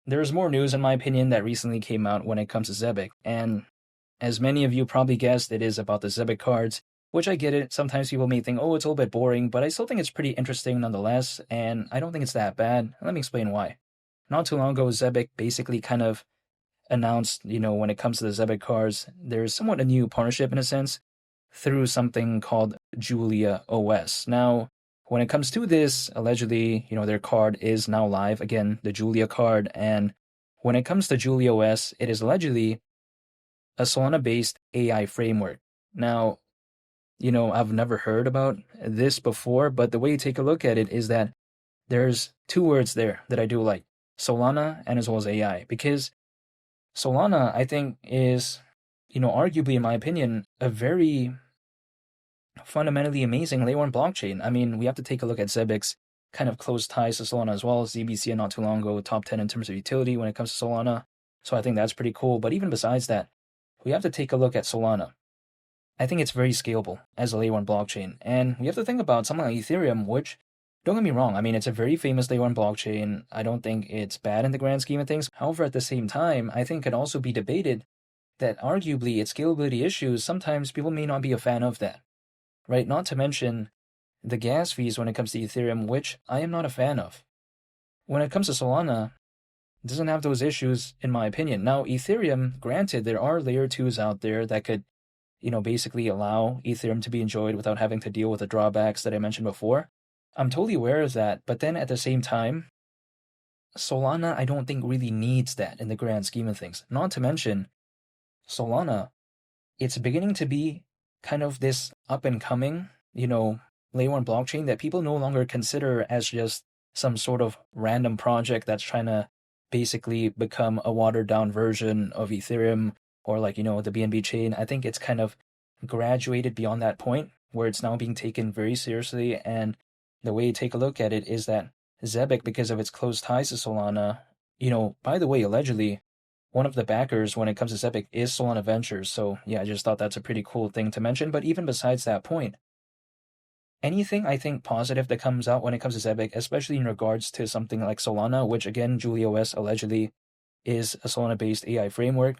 there's more news, in my opinion, that recently came out when it comes to Zebec. And as many of you probably guessed, it is about the Zebec cards, which I get it. Sometimes people may think, oh, it's a little bit boring, but I still think it's pretty interesting nonetheless. And I don't think it's that bad. Let me explain why. Not too long ago, Zebec basically kind of announced, when it comes to the Zebec cards, there's somewhat a new partnership in a sense through something called Julia OS. Now, when it comes to this, allegedly, their card is now live. Again, the Julia card. And when it comes to Julia OS, it is allegedly a Solana based AI framework. Now, I've never heard about this before, but the way you take a look at it is that there's two words there that I do like: Solana and as well as AI. Because Solana, I think, is, arguably, in my opinion, a very fundamentally amazing layer one blockchain. I mean, we have to take a look at Zebec's kind of close ties to Solana as well. ZBCN not too long ago, top 10 in terms of utility when it comes to Solana. So I think that's pretty cool. But even besides that, we have to take a look at Solana. I think it's very scalable as a layer one blockchain. And we have to think about something like Ethereum, which, don't get me wrong, I mean, it's a very famous layer one blockchain. I don't think it's bad in the grand scheme of things. However, at the same time, I think it can also be debated that arguably its scalability issues, sometimes people may not be a fan of that, right? Not to mention the gas fees when it comes to Ethereum, which I am not a fan of. When it comes to Solana, it doesn't have those issues, in my opinion. Now, Ethereum, granted, there are layer 2s out there that could, basically allow Ethereum to be enjoyed without having to deal with the drawbacks that I mentioned before. I'm totally aware of that, but then at the same time, Solana, I don't think really needs that in the grand scheme of things. Not to mention, Solana, it's beginning to be kind of this up and coming, layer one blockchain that people no longer consider as just some sort of random project that's trying to basically become a watered down version of Ethereum or the BNB chain. I think it's kind of graduated beyond that point where it's now being taken very seriously. And the way you take a look at it is that Zebec, because of its close ties to Solana, by the way, allegedly, one of the backers when it comes to Zebec is Solana Ventures. So yeah, I just thought that's a pretty cool thing to mention. But even besides that point, anything I think positive that comes out when it comes to Zebec, especially in regards to something like Solana, which again, Julia OS allegedly is a Solana-based AI framework,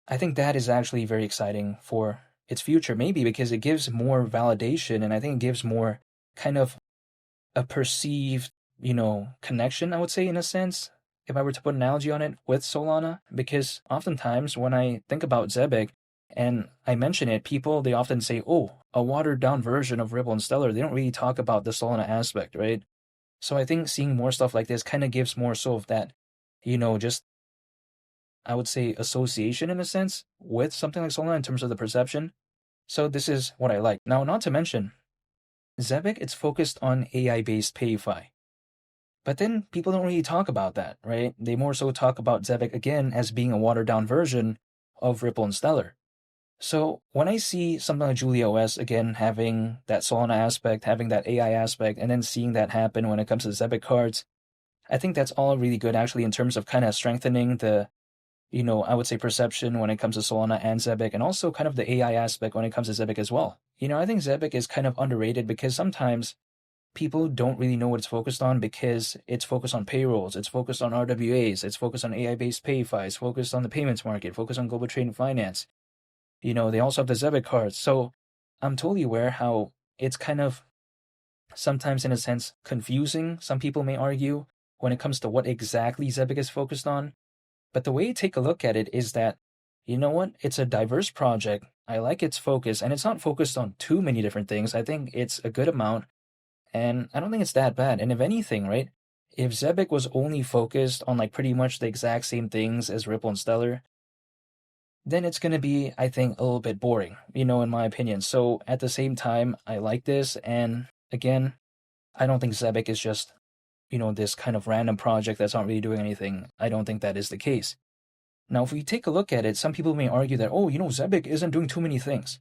I think that is actually very exciting for its future, maybe because it gives more validation and I think it gives more kind of a perceived, connection, I would say, in a sense, if I were to put an analogy on it with Solana, because oftentimes when I think about Zebec and I mention it, people, they often say, oh, a watered down version of Ripple and Stellar. They don't really talk about the Solana aspect, right? So I think seeing more stuff like this kind of gives more so of that, just, I would say, association in a sense with something like Solana in terms of the perception. So this is what I like. Now, not to mention, Zebec, it's focused on AI-based PayFi. But then people don't really talk about that, right? They more so talk about Zebec again as being a watered-down version of Ripple and Stellar. So when I see something like Julia OS, again, having that Solana aspect, having that AI aspect, and then seeing that happen when it comes to Zebec cards, I think that's all really good actually in terms of kind of strengthening the, I would say perception when it comes to Solana and Zebec, and also kind of the AI aspect when it comes to Zebec as well. I think Zebec is kind of underrated because sometimes people don't really know what it's focused on because it's focused on payrolls, it's focused on RWAs, it's focused on AI-based PayFi, it's focused on the payments market, focused on global trade and finance. They also have the Zebec cards. So I'm totally aware how it's kind of sometimes in a sense confusing, some people may argue, when it comes to what exactly Zebec is focused on. But the way you take a look at it is that, it's a diverse project. I like its focus, and it's not focused on too many different things. I think it's a good amount, and I don't think it's that bad. And if anything, right, if Zebec was only focused on pretty much the exact same things as Ripple and Stellar, then it's going to be, I think, a little bit boring, in my opinion. So at the same time, I like this. And again, I don't think Zebec is just, this kind of random project that's not really doing anything. I don't think that is the case. Now, if we take a look at it, some people may argue that, Zebec isn't doing too many things.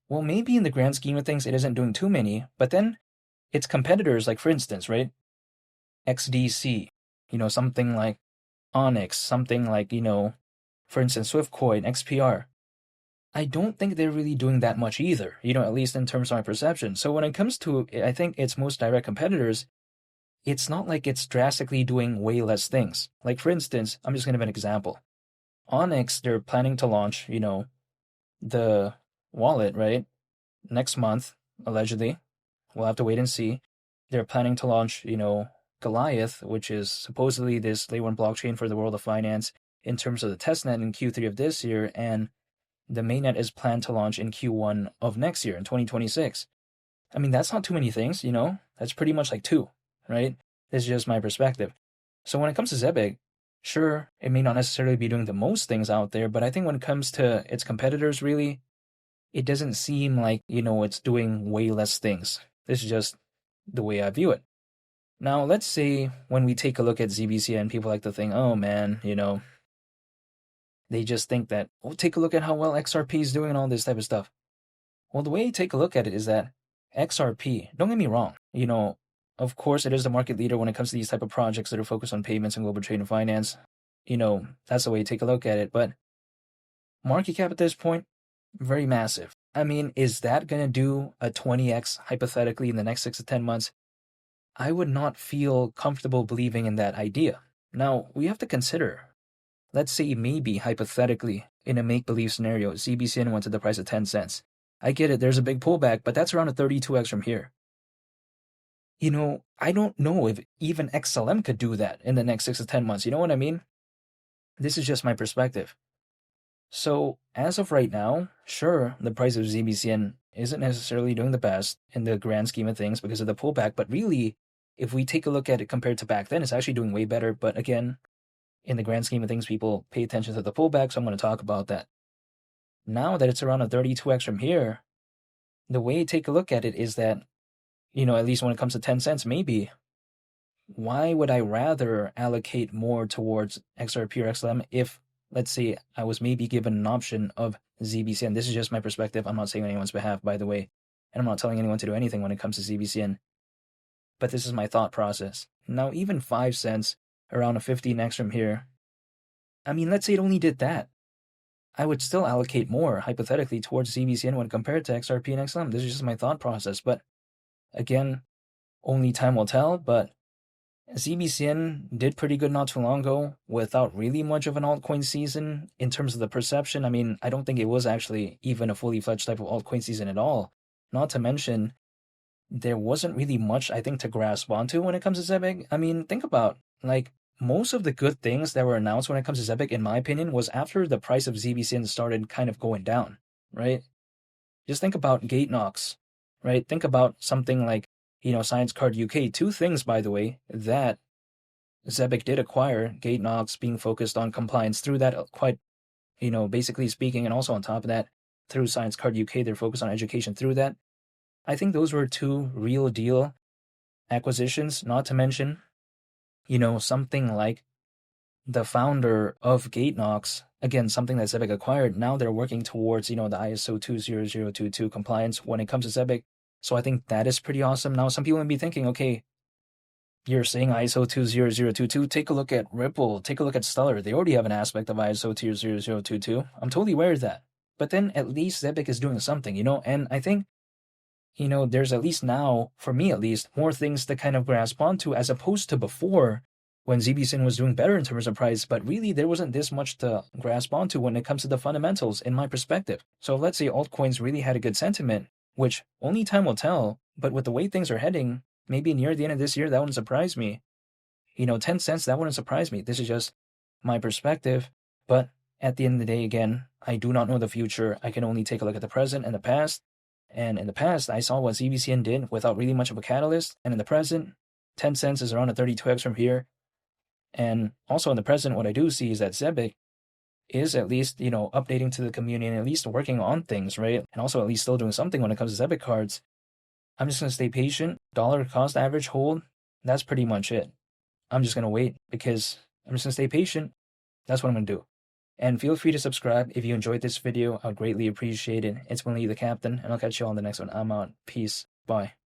Well, maybe in the grand scheme of things, it isn't doing too many, but then its competitors, like for instance, right, XDC, something like Onyx, something like, for instance, Swiftcoin, XPR, I don't think they're really doing that much either, at least in terms of my perception. So when it comes to, I think, its most direct competitors, it's not like it's drastically doing way less things. Like, for instance, I'm just going to give an example. Onyx, they're planning to launch, the wallet, right? Next month, allegedly. We'll have to wait and see. They're planning to launch, Goliath, which is supposedly this layer one blockchain for the world of finance in terms of the testnet in Q3 of this year, and the mainnet is planned to launch in Q1 of next year in 2026. I mean, that's not too many things, That's pretty much like two, right? This is just my perspective. So when it comes to Zebec, sure, it may not necessarily be doing the most things out there, but I think when it comes to its competitors, really, it doesn't seem like, it's doing way less things. This is just the way I view it. Now, let's say when we take a look at ZBCN, people like to think, oh man, they just think that, oh, take a look at how well XRP is doing and all this type of stuff. Well, the way you take a look at it is that XRP, don't get me wrong, of course it is the market leader when it comes to these type of projects that are focused on payments and global trade and finance. That's the way you take a look at it. But market cap at this point, very massive. I mean, is that going to do a 20x hypothetically in the next 6 to 10 months? I would not feel comfortable believing in that idea. Now, we have to consider, let's say maybe hypothetically, in a make-believe scenario, ZBCN went to the price of 10 cents. I get it, there's a big pullback, but that's around a 32x from here. I don't know if even XLM could do that in the next 6 to 10 months. You know what I mean? This is just my perspective. So, as of right now, sure, the price of ZBCN isn't necessarily doing the best in the grand scheme of things because of the pullback, but really, if we take a look at it compared to back then, it's actually doing way better. But again, in the grand scheme of things, people pay attention to the pullback, so I'm going to talk about that. Now that it's around a 32x from here, the way you take a look at it is that, at least when it comes to 10 cents, maybe, why would I rather allocate more towards XRP or XLM if, let's say, I was maybe given an option of ZBCN? This is just my perspective. I'm not saying on anyone's behalf, by the way, and I'm not telling anyone to do anything when it comes to ZBCN. But this is my thought process. Now, even 5 cents, around a 15x from here, I mean, let's say it only did that. I would still allocate more, hypothetically, towards ZBCN when compared to XRP and XLM. This is just my thought process. But again, only time will tell. But ZBCN did pretty good not too long ago without really much of an altcoin season in terms of the perception. I mean, I don't think it was actually even a fully fledged type of altcoin season at all. Not to mention, there wasn't really much, I think, to grasp onto when it comes to Zebec. I mean, think about, most of the good things that were announced when it comes to Zebec, in my opinion, was after the price of ZBCN started kind of going down, right? Just think about Gate Knox, right? Think about something like, Science Card UK. Two things, by the way, that Zebec did acquire, Gate Knox being focused on compliance through that, quite, basically speaking, and also on top of that, through Science Card UK, they're focused on education through that. I think those were two real deal acquisitions, not to mention, something like the founder of Gate Knox, again, something that Zebec acquired. Now they're working towards, the ISO 20022 compliance when it comes to Zebec. So I think that is pretty awesome. Now, some people may be thinking, okay, you're saying ISO 20022, take a look at Ripple, take a look at Stellar. They already have an aspect of ISO 20022. I'm totally aware of that. But then at least Zebec is doing something, and I think, there's at least now, for me at least, more things to kind of grasp onto as opposed to before when ZBCN was doing better in terms of price, but really there wasn't this much to grasp onto when it comes to the fundamentals, in my perspective. So let's say altcoins really had a good sentiment, which only time will tell, but with the way things are heading, maybe near the end of this year, that wouldn't surprise me. 10 cents, that wouldn't surprise me. This is just my perspective, but at the end of the day, again, I do not know the future. I can only take a look at the present and the past. And in the past, I saw what ZBCN did without really much of a catalyst. And in the present, 10 cents is around a 32x from here. And also in the present, what I do see is that Zebec is at least, updating to the community and at least working on things, right? And also at least still doing something when it comes to Zebec cards. I'm just going to stay patient. Dollar cost average hold. That's pretty much it. I'm just going to wait because I'm just going to stay patient. That's what I'm going to do. And feel free to subscribe if you enjoyed this video. I would greatly appreciate it. It's been Lee the Captain, and I'll catch you all on the next one. I'm out. Peace. Bye.